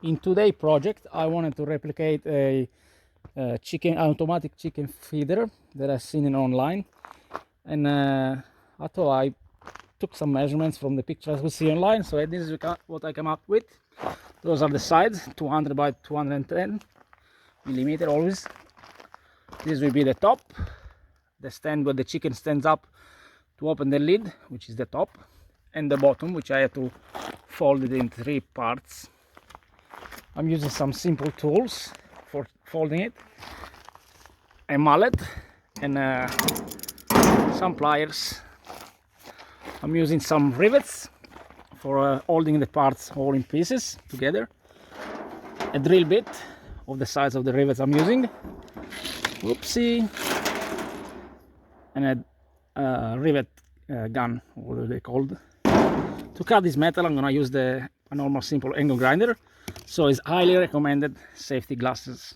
In today's project, I wanted to replicate a automatic chicken feeder that I've seen online, and I thought I took some measurements from the pictures we see online. So this is what I come up with. Those are the sides, 200 by 210 millimeter always. This will be the top, the stand where the chicken stands up to open the lid, which is the top, and the bottom, which I have to fold it in 3 parts. I'm using some simple tools for folding it, a mallet and some pliers. I'm using some rivets for holding the parts all in pieces together, a drill bit of the size of the rivets I'm using, whoopsie, and a rivet gun, what are they called. To cut this metal, I'm gonna use a normal simple angle grinder, so it's highly recommended safety glasses.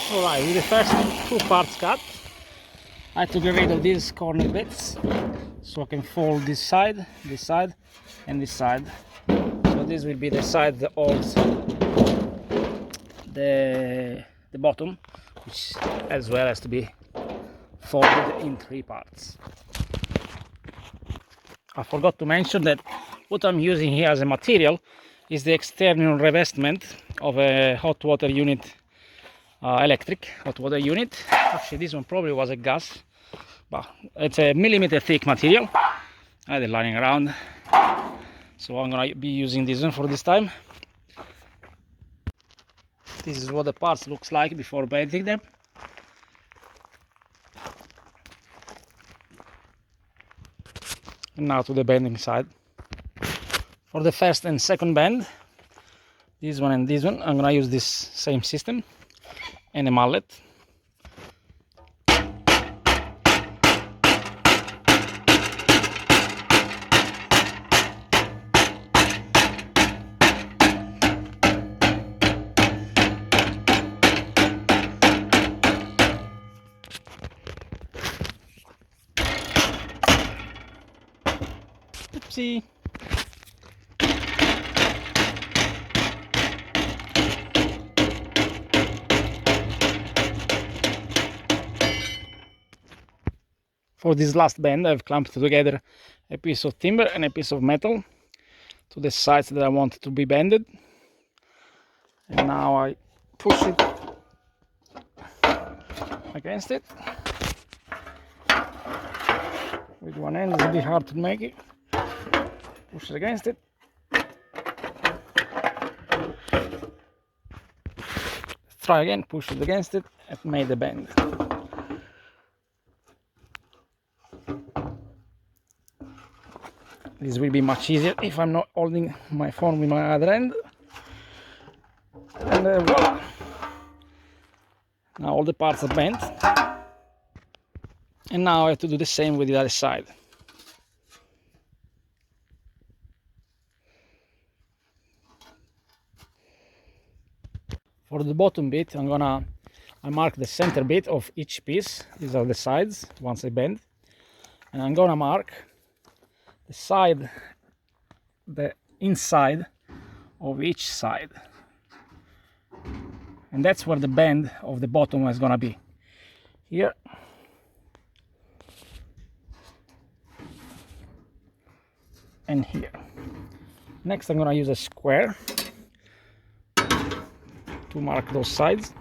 Alright, with the first 2 parts cut, I had to get rid of these corner bits so I can fold this side, and this side. So this will be the side that holds the bottom, which as well has to be folded in 3 parts. I forgot to mention that what I'm using here as a material is the external revestment of a hot water unit, electric hot water unit. Actually, this one probably was a gas, but it's a millimeter thick material. I had it lying around, so I'm gonna be using this one for this time. This is what the parts looks like before bending them. And now to the bending side. For the first and second bend, this one and this one, I'm gonna use this same system and a mallet. Oopsie. For this last bend, I've clamped together a piece of timber and a piece of metal to the sides that I want to be bended. And now I push it against it. With one end, it's a bit hard to make it. Push it against it. Let's try again, push it against it and make the bend. This will be much easier if I'm not holding my phone with my other hand. And voila! Now all the parts are bent. And now I have to do the same with the other side. For the bottom bit, I mark the center bit of each piece. These are the sides once I bend. And I'm gonna mark the side, the inside of each side. And that's where the bend of the bottom is gonna be. Here. And here. Next I'm gonna use a square to mark those sides.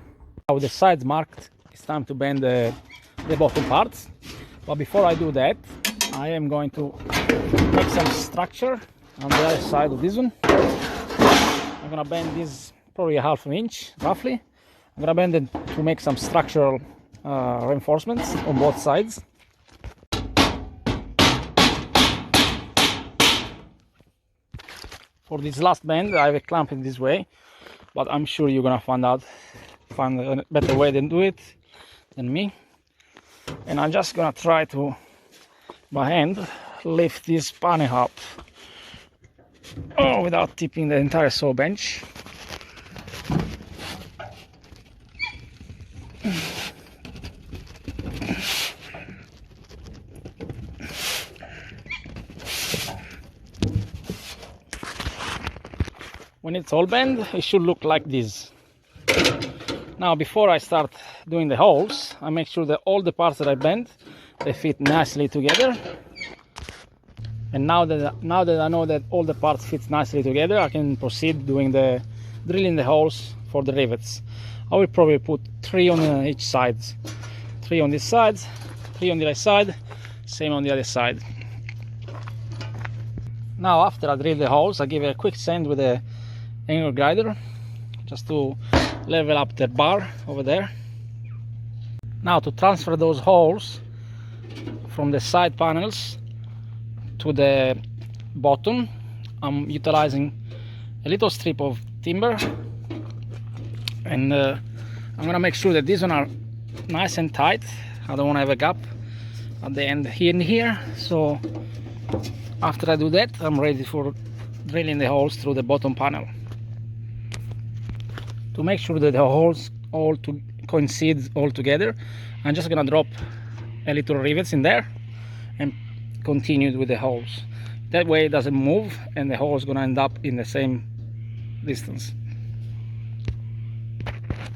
Now with the sides marked, it's time to bend the bottom parts. But before I do that, I am going to make some structure on the other side of this one. I'm gonna bend this probably a half an inch, roughly. I'm gonna bend it to make some structural reinforcements on both sides. For this last bend, I have a clamp in this way, but I'm sure you're gonna find a better way to do it than me. And I'm just gonna try to, by hand, lift this panel up, without tipping the entire saw bench. When it's all bent, it should look like this. Now, before I start doing the holes, I make sure that all the parts that I bent, they fit nicely together. And now that I know that all the parts fit nicely together, I can proceed drilling the holes for the rivets. I will probably put 3 on each side. 3 on this side, 3 on the other side, same on the other side. Now, after I drill the holes, I give it a quick sand with a angle grinder, just to level up the bar over there. Now, to transfer those holes from the side panels to the bottom, I'm utilizing a little strip of timber, and I'm gonna make sure that these ones are nice and tight. I don't want to have a gap at the end here and here. So after I do that, I'm ready for drilling the holes through the bottom panel. To make sure that the holes all coincide all together, I'm just gonna drop a little rivets in there and continue with the holes. That way it doesn't move and the hole is gonna end up in the same distance.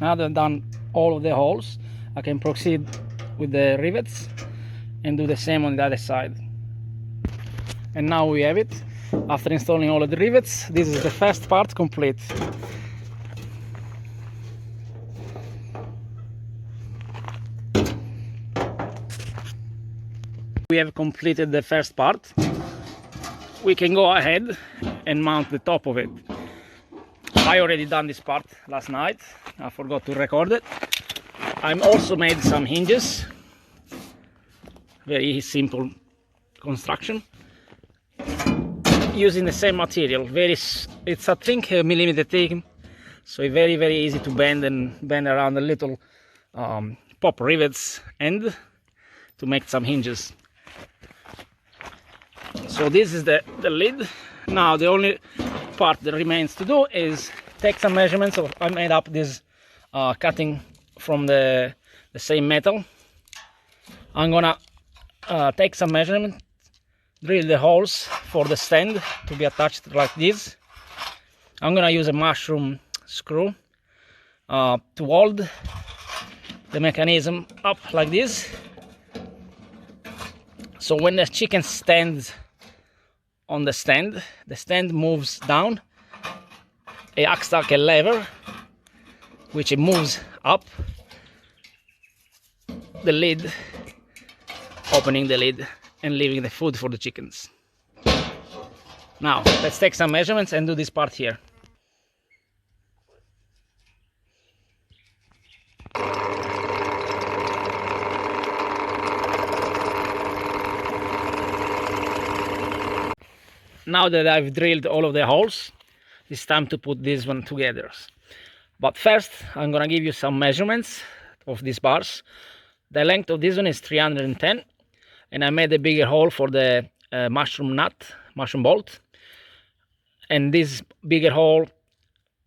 Now that I've done all of the holes, I can proceed with the rivets and do the same on the other side. And now we have it. After installing all of the rivets, this is the first part complete. We have completed the first part. We can go ahead and mount the top of it. I already done this part last night. I forgot to record it. I'm also made some hinges. Very simple construction. Using the same material. It's I think a millimeter thick, so it's very easy to bend around the little pop rivets end to make some hinges. So this is the lid. Now the only part that remains to do is take some measurements. I made up this cutting from the same metal. I'm gonna take some measurements, drill the holes for the stand to be attached like this. I'm gonna use a mushroom screw to hold the mechanism up like this. So when the chicken stands on the stand moves down. It acts like a lever, which it moves up the lid, opening the lid and leaving the food for the chickens. Now, let's take some measurements and do this part here. Now that I've drilled all of the holes, it's time to put this one together. But first, I'm gonna give you some measurements of these bars. The length of this one is 310, and I made a bigger hole for the mushroom bolt. And this bigger hole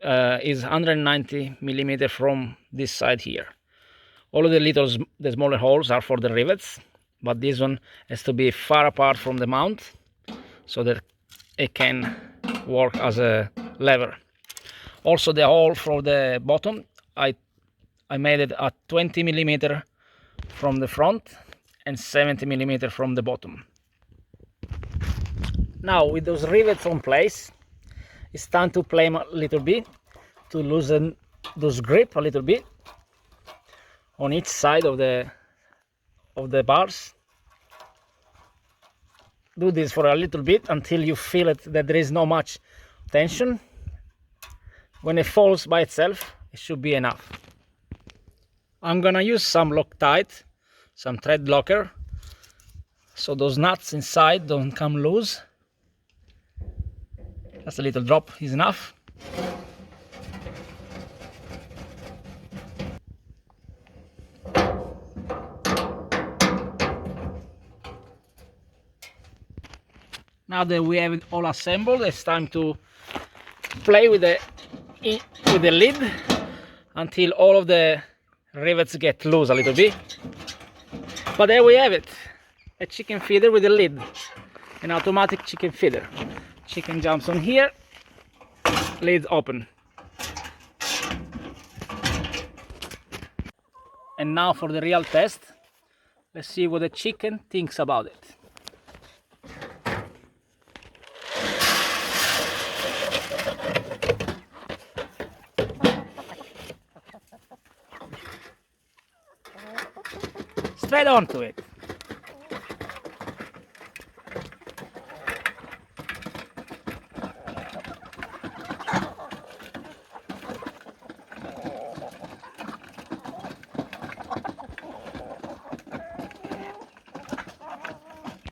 is 190 millimeter from this side here. All of the smaller holes are for the rivets, but this one has to be far apart from the mount so that it can work as a lever. Also, the hole for the bottom, I made it at 20 millimeter from the front and 70 millimeter from the bottom. Now, with those rivets on place, it's time to play a little bit to loosen those grip a little bit on each side of the bars. Do this for a little bit until you feel it that there is not much tension. When it falls by itself, it should be enough. I'm gonna use some Loctite, some thread locker, so those nuts inside don't come loose. Just a little drop is enough. Now that we have it all assembled, it's time to play with the lid until all of the rivets get loose a little bit. But there we have it, a chicken feeder with a lid, an automatic chicken feeder. Chicken jumps on here, lid open. And now for the real test. Let's see what the chicken thinks about it. Straight onto it.